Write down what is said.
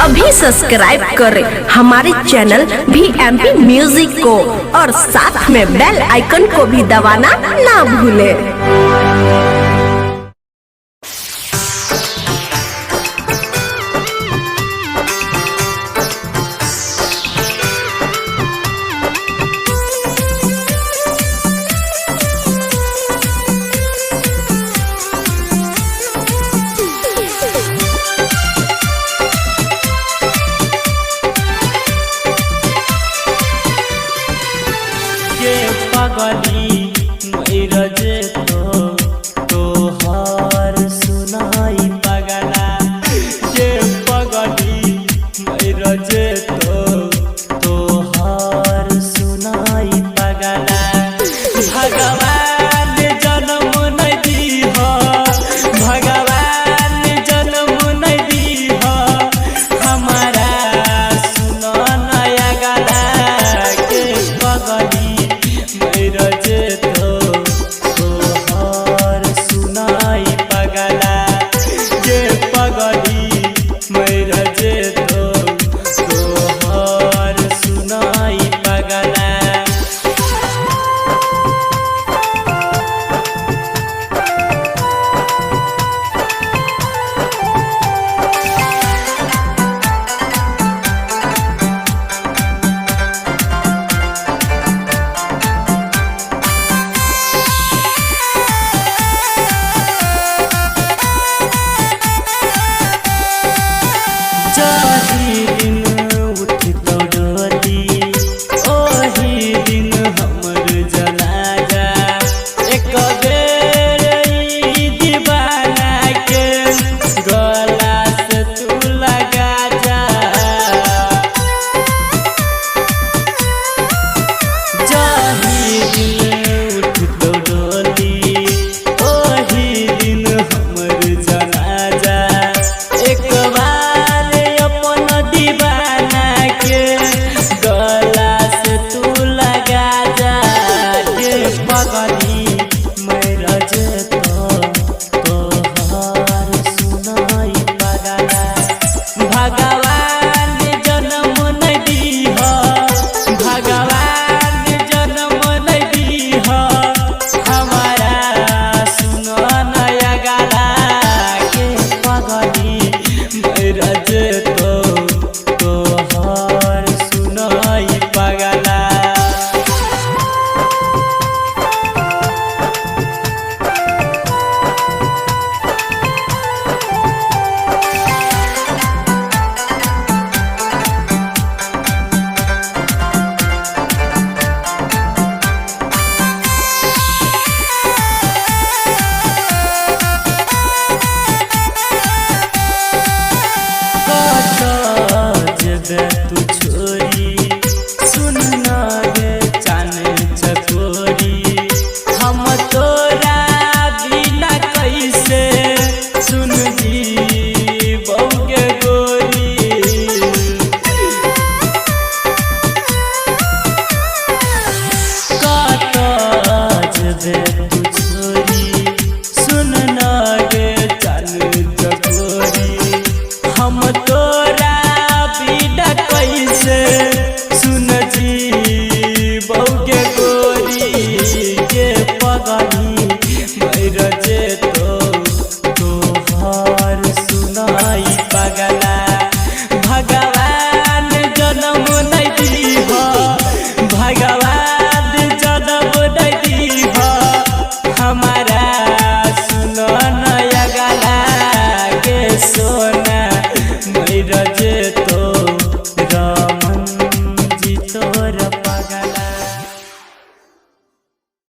अभी सब्सक्राइब करें हमारे चैनल VMP म्यूजिक को और साथ में बेल आइकन को भी दबाना ना भूलें। पगली मैरजे तोहर सुनाई पगला ये पगली मैरजे तोहर सुनाई पगला भगवान जन्म नहीं दीह भगवान जन्म नहीं दीह हमारा सुना नया गला के पगली मैरजे तोहर सुनाई पगला ये पगली मैरजे तोहर सुनाई पगला। जही दिन उठी तो डोली ओही दिन हमर जनाजा एक बेर ई दीवाना के गला से तू लगा जा जही दिन उठी तो डोली ओही दिन हमर जनाजा एक बार दीवाना के गला से तू लगा जा ये पगली मैरजे तोहर सुनाई पगला भगवान जन्म नहीं दीह भगवान जन्म नहीं दीह हमारा सुना नया गला के पगली मैरजे तोहर सुनाई पगला। तू छोरी सुन ना गे चान चकोरी हम तोरा बिना कैसे सुन जी बहू के गोरी तू छोरी सुन ना गे चान चकोरी हम तोरा बिना कैसे सुन जी बहू के गोरी के पगली मैरजे तोहर सुनाई पगला।